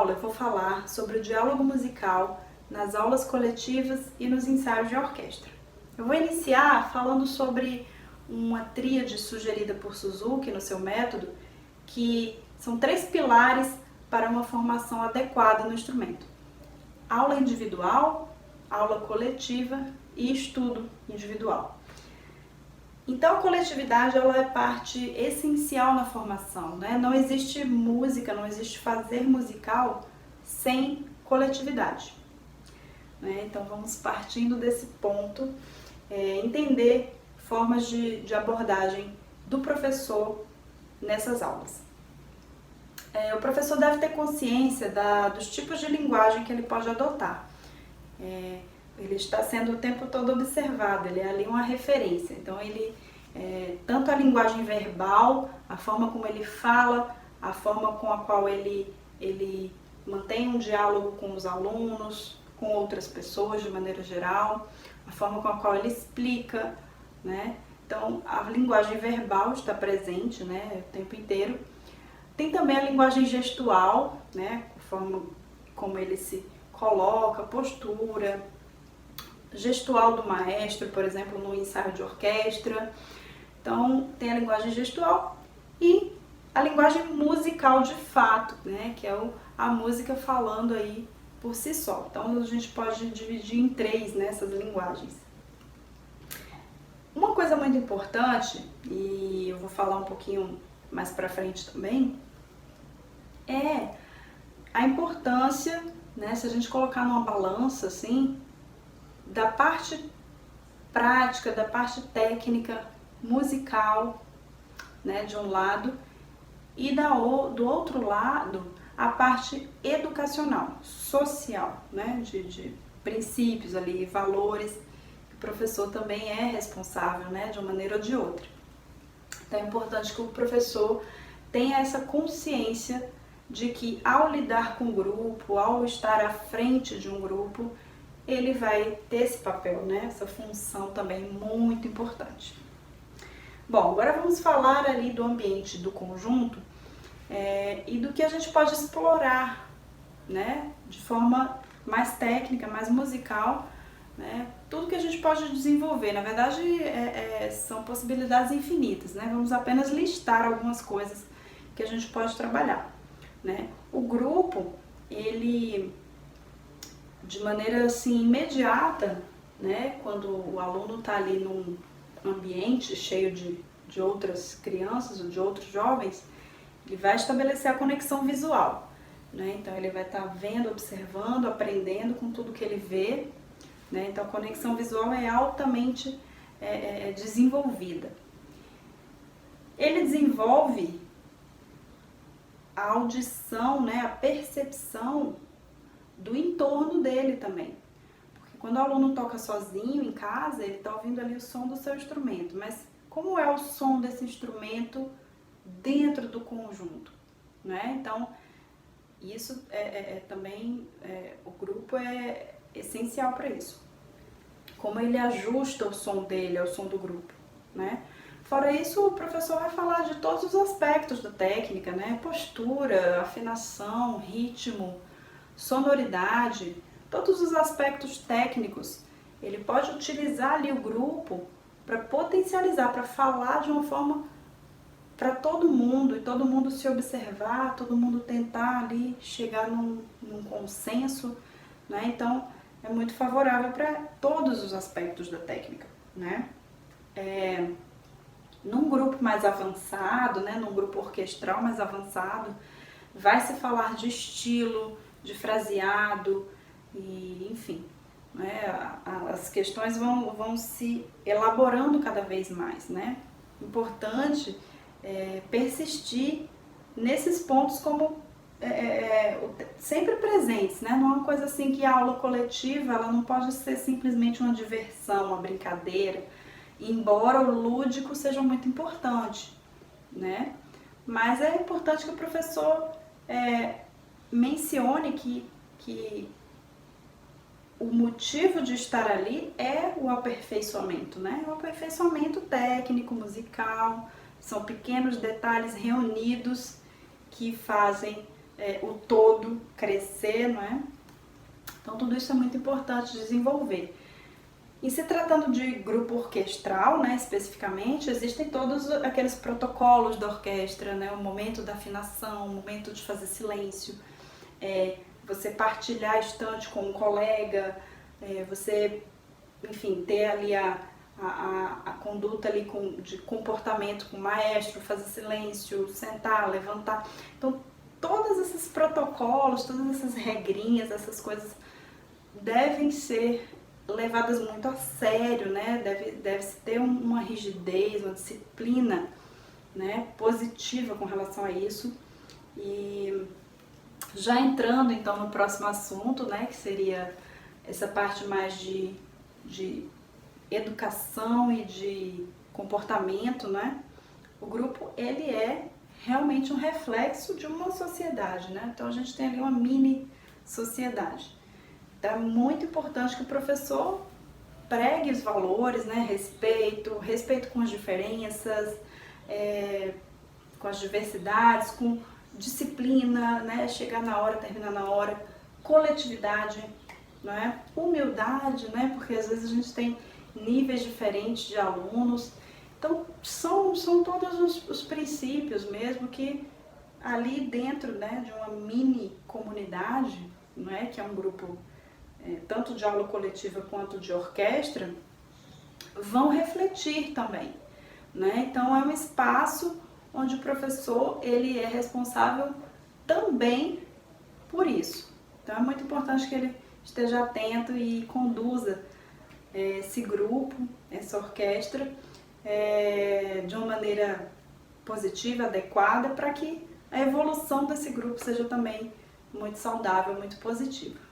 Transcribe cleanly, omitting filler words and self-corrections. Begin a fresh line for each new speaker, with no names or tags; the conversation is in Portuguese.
aula eu vou falar sobre o diálogo musical nas aulas coletivas e nos ensaios de orquestra. Eu vou iniciar falando sobre uma tríade sugerida por Suzuki no seu método, que são 3 pilares para uma formação adequada no instrumento: aula individual, aula coletiva e estudo individual. Então a coletividade ela é parte essencial na formação, né? Não existe música, não existe fazer musical sem coletividade, né? Então vamos partindo desse ponto, entender formas de abordagem do professor nessas aulas. O professor deve ter consciência dos tipos de linguagem que ele pode adotar. Ele está sendo o tempo todo observado, ele é ali uma referência. Então ele, tanto a linguagem verbal, a forma como ele fala, a forma com a qual ele mantém um diálogo com os alunos, com outras pessoas de maneira geral, a forma com a qual ele explica, né? Então a linguagem verbal está presente, né, o tempo inteiro. Tem também a linguagem gestual, né, a forma como ele se coloca, postura, gestual do maestro, por exemplo, no ensaio de orquestra. Então, tem a linguagem gestual e a linguagem musical de fato, né, que é a música falando aí por si só. Então, a gente pode dividir em 3 nessas linguagens. Uma coisa muito importante, e eu vou falar um pouquinho mais pra frente também, é a importância, né, se a gente colocar numa balança assim, da parte prática, da parte técnica, musical, né, de um lado, e do outro lado, a parte educacional, social, né, de princípios ali, valores, que o professor também é responsável, né, de uma maneira ou de outra. Então é importante que o professor tenha essa consciência de que ao lidar com o grupo, ao estar à frente de um grupo, ele vai ter esse papel, né? Essa função também muito importante. Bom, agora vamos falar ali do ambiente do conjunto e do que a gente pode explorar, né? De forma mais técnica, mais musical, né? Tudo que a gente pode desenvolver, na verdade, são possibilidades infinitas, né? Vamos apenas listar algumas coisas que a gente pode trabalhar, né? O grupo, ele, de maneira assim imediata, né, quando o aluno está ali num ambiente cheio de outras crianças ou de outros jovens, ele vai estabelecer a conexão visual, né? Então ele vai estar vendo, observando, aprendendo com tudo que ele vê, né? Então a conexão visual é altamente desenvolvida. Ele desenvolve a audição, né, a percepção do entorno dele também. Porque quando o aluno toca sozinho em casa, ele está ouvindo ali o som do seu instrumento. Mas como é o som desse instrumento dentro do conjunto, né? Então, isso também, o grupo é essencial para isso. Como ele ajusta o som dele ao som do grupo, né? Fora isso, o professor vai falar de todos os aspectos da técnica, né? Postura, afinação, ritmo, sonoridade, todos os aspectos técnicos. Ele pode utilizar ali o grupo para potencializar, para falar de uma forma para todo mundo e todo mundo se observar, todo mundo tentar ali chegar num consenso, né? Então é muito favorável para todos os aspectos da técnica, né? Num grupo mais avançado, né, num grupo orquestral mais avançado, vai se falar de estilo, de fraseado, e enfim, né, as questões vão se elaborando cada vez mais, né? Importante persistir nesses pontos como sempre presentes, né? Não é uma coisa assim que a aula coletiva ela não pode ser simplesmente uma diversão, uma brincadeira, embora o lúdico seja muito importante, né? Mas é importante que o professor mencione que o motivo de estar ali é o aperfeiçoamento, né? O aperfeiçoamento técnico, musical, são pequenos detalhes reunidos que fazem o todo crescer, não é? Então tudo isso é muito importante desenvolver. E se tratando de grupo orquestral, né, especificamente, existem todos aqueles protocolos da orquestra, né, o momento da afinação, o momento de fazer silêncio, você partilhar a estante com um colega, você, enfim, ter ali a conduta ali de comportamento com o maestro, fazer silêncio, sentar, levantar. Então, todos esses protocolos, todas essas regrinhas, essas coisas devem ser levadas muito a sério, né? Deve-se ter uma rigidez, uma disciplina, né, positiva com relação a isso. E já entrando então no próximo assunto, né, que seria essa parte mais de educação e de comportamento, né? O grupo, ele é realmente um reflexo de uma sociedade, né? Então a gente tem ali uma mini sociedade. Então é muito importante que o professor pregue os valores, né? Respeito com as diferenças, com as diversidades, com disciplina, né? Chegar na hora, terminar na hora, coletividade, não é? Humildade, né? Porque às vezes a gente tem níveis diferentes de alunos. Então são todos os princípios mesmo que ali dentro, né, de uma mini comunidade, não é? Que é um grupo tanto de aula coletiva quanto de orquestra, vão refletir também, né? Então é um espaço onde o professor ele é responsável também por isso. Então é muito importante que ele esteja atento e conduza esse grupo, essa orquestra, de uma maneira positiva, adequada, para que a evolução desse grupo seja também muito saudável, muito positiva.